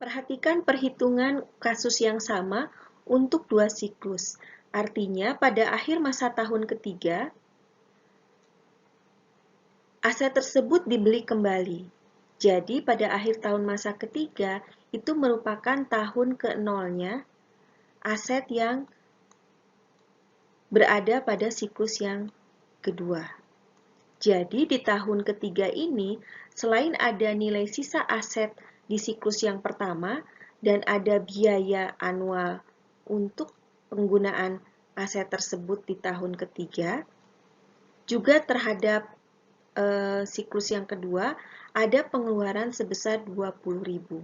Perhatikan perhitungan kasus yang sama untuk dua siklus. Artinya, pada akhir masa tahun ketiga, aset tersebut dibeli kembali. Jadi, pada akhir tahun masa ketiga, itu merupakan tahun ke-0-nya aset yang berada pada siklus yang kedua. Jadi, di tahun ketiga ini, selain ada nilai sisa aset di siklus yang pertama dan ada biaya anual untuk penggunaan aset tersebut di tahun ketiga, juga terhadap siklus yang kedua ada pengeluaran sebesar 20.000.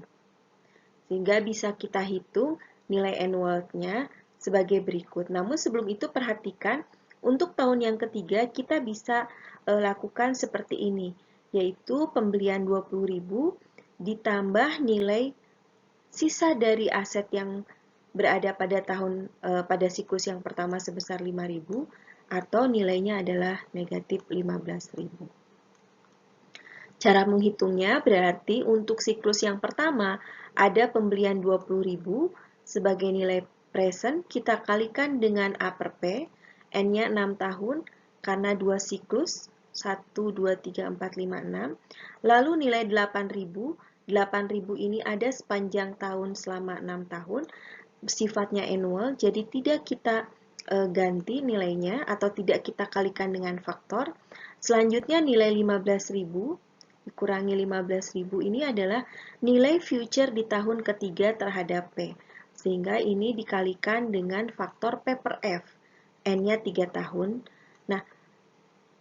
Sehingga bisa kita hitung nilai annualnya sebagai berikut. Namun sebelum itu perhatikan untuk tahun yang ketiga kita bisa lakukan seperti ini, yaitu pembelian 20.000 ditambah nilai sisa dari aset yang berada pada siklus yang pertama sebesar 5.000 atau nilainya adalah negatif 15.000. Cara menghitungnya berarti untuk siklus yang pertama ada pembelian 20.000 sebagai nilai present, kita kalikan dengan A per P, N-nya 6 tahun karena 2 siklus, 1, 2, 3, 4, 5, 6. Lalu nilai 8.000, 8.000 ini ada sepanjang tahun selama 6 tahun, sifatnya annual, jadi tidak kita ganti nilainya atau tidak kita kalikan dengan faktor. Selanjutnya nilai 15.000 dikurangi 15.000 ini adalah nilai future di tahun ketiga terhadap P. Sehingga ini dikalikan dengan faktor P per F. N-nya 3 tahun. Nah,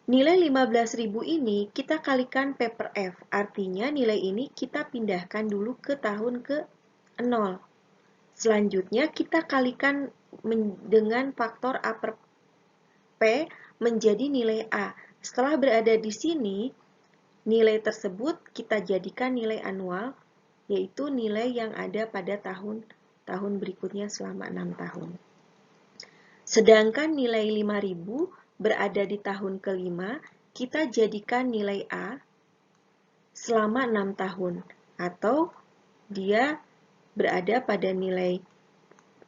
nilai 15.000 ini kita kalikan P per F. Artinya nilai ini kita pindahkan dulu ke tahun ke-0. Selanjutnya kita kalikan dengan faktor A per P menjadi nilai A. Setelah berada di sini, nilai tersebut kita jadikan nilai anual, yaitu nilai yang ada pada tahun berikutnya selama 6 tahun. Sedangkan nilai 5.000 berada di tahun kelima, kita jadikan nilai A selama 6 tahun, atau dia berada pada nilai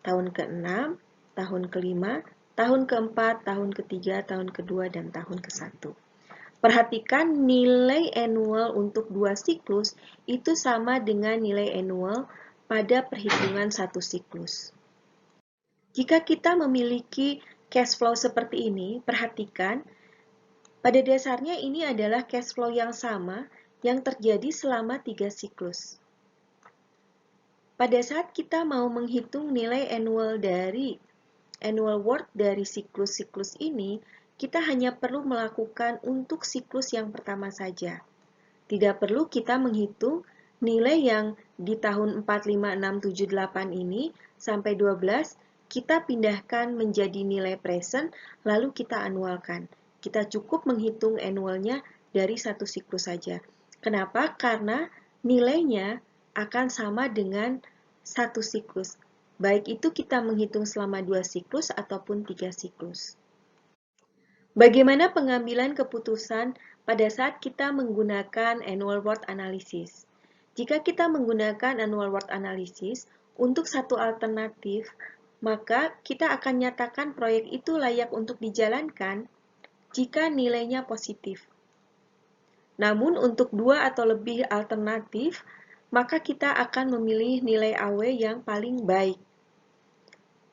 tahun ke-6, tahun kelima, tahun keempat, tahun ketiga, tahun kedua, dan tahun ke-1. Perhatikan nilai annual untuk dua siklus itu sama dengan nilai annual pada perhitungan satu siklus. Jika kita memiliki cash flow seperti ini, perhatikan pada dasarnya ini adalah cash flow yang sama yang terjadi selama 3 siklus. Pada saat kita mau menghitung nilai annual worth dari siklus-siklus ini, kita hanya perlu melakukan untuk siklus yang pertama saja. Tidak perlu kita menghitung nilai yang di tahun 4, 5, 6, 7, 8 ini sampai 12, kita pindahkan menjadi nilai present, lalu kita anualkan. Kita cukup menghitung annualnya dari satu siklus saja. Kenapa? Karena nilainya akan sama dengan satu siklus. Baik itu kita menghitung selama 2 siklus ataupun 3 siklus. Bagaimana pengambilan keputusan pada saat kita menggunakan annual worth analysis? Jika kita menggunakan annual worth analysis untuk satu alternatif, maka kita akan nyatakan proyek itu layak untuk dijalankan jika nilainya positif. Namun untuk 2 atau lebih alternatif, maka kita akan memilih nilai AW yang paling baik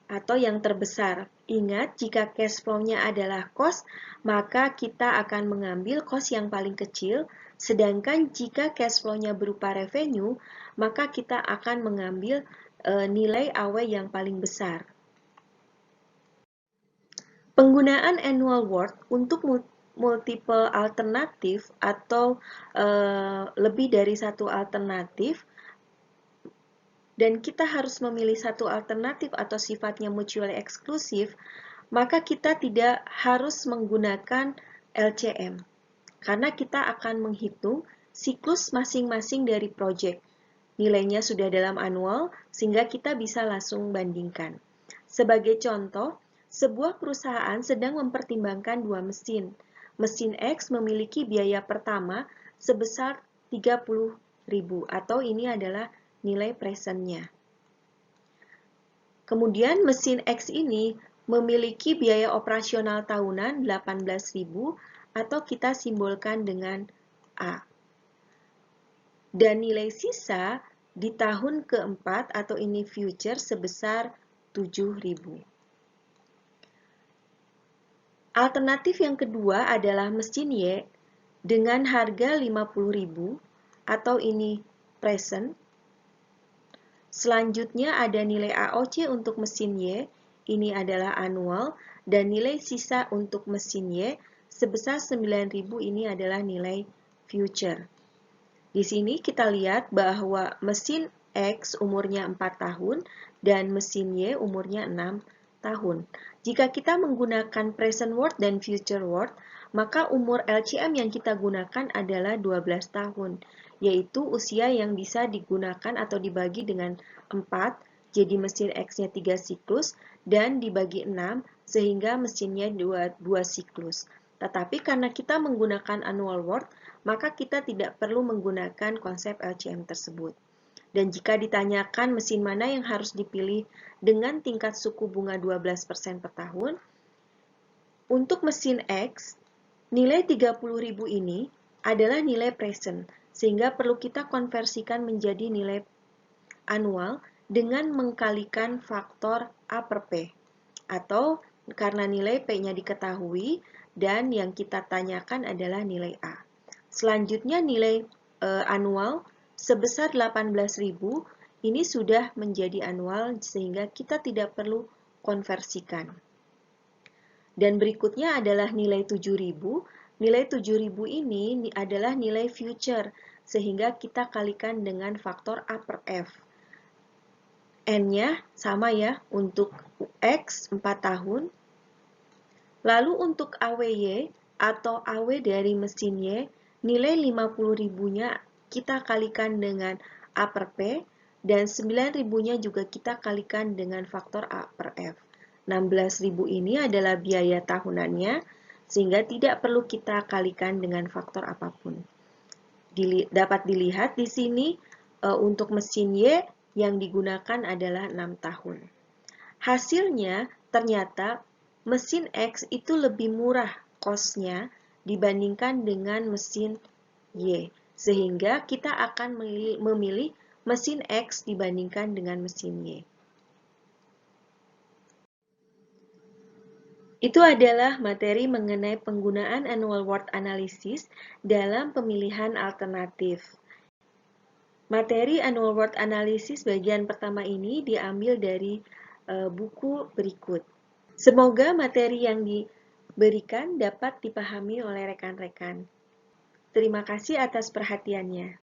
atau yang terbesar. Ingat, jika cash flow-nya adalah cost, maka kita akan mengambil cost yang paling kecil, sedangkan jika cash flow-nya berupa revenue, maka kita akan mengambil nilai AW yang paling besar. Penggunaan annual worth untuk multiple alternatif atau lebih dari satu alternatif, dan kita harus memilih satu alternatif atau sifatnya mutually eksklusif, maka kita tidak harus menggunakan LCM. Karena kita akan menghitung siklus masing-masing dari project. Nilainya sudah dalam annual, sehingga kita bisa langsung bandingkan. Sebagai contoh, sebuah perusahaan sedang mempertimbangkan 2 mesin. Mesin X memiliki biaya pertama sebesar 30.000 atau ini adalah nilai presentnya. Kemudian mesin X ini memiliki biaya operasional tahunan 18.000 atau kita simbolkan dengan A. Dan nilai sisa di tahun keempat atau ini future sebesar 7.000. Alternatif yang kedua adalah mesin Y dengan harga 50.000 atau ini present. Selanjutnya ada nilai AOC untuk mesin Y, ini adalah annual, dan nilai sisa untuk mesin Y sebesar 9.000 ini adalah nilai future. Di sini kita lihat bahwa mesin X umurnya 4 tahun dan mesin Y umurnya 6 tahun. Jika kita menggunakan present worth dan future worth, maka umur LCM yang kita gunakan adalah 12 tahun, yaitu usia yang bisa digunakan atau dibagi dengan 4, jadi mesin X-nya 3 siklus, dan dibagi 6, sehingga mesinnya 2 siklus. Tetapi karena kita menggunakan annual worth, maka kita tidak perlu menggunakan konsep LCM tersebut. Dan jika ditanyakan mesin mana yang harus dipilih dengan tingkat suku bunga 12% per tahun, untuk mesin X, nilai 30.000 ini adalah nilai present, sehingga perlu kita konversikan menjadi nilai annual dengan mengkalikan faktor A per P. Atau karena nilai P-nya diketahui dan yang kita tanyakan adalah nilai A. Selanjutnya nilai annual sebesar 18.000 ini sudah menjadi annual sehingga kita tidak perlu konversikan. Dan berikutnya adalah nilai 7.000. Nilai 7.000 ini adalah nilai future sehingga kita kalikan dengan faktor A per F. N-nya sama ya untuk X 4 tahun. Lalu untuk AWY atau AW dari mesin Y, nilai 50.000-nya kita kalikan dengan A per P, dan 9.000-nya juga kita kalikan dengan faktor A per F. 16.000 ini adalah biaya tahunannya, sehingga tidak perlu kita kalikan dengan faktor apapun. Dapat dilihat di sini untuk mesin Y yang digunakan adalah 6 tahun. Hasilnya ternyata mesin X itu lebih murah cost-nya dibandingkan dengan mesin Y, sehingga kita akan memilih mesin X dibandingkan dengan mesin Y. Itu adalah materi mengenai penggunaan annual worth analysis dalam pemilihan alternatif. Materi annual worth analysis bagian pertama ini diambil dari buku berikut. Semoga materi yang diberikan dapat dipahami oleh rekan-rekan. Terima kasih atas perhatiannya.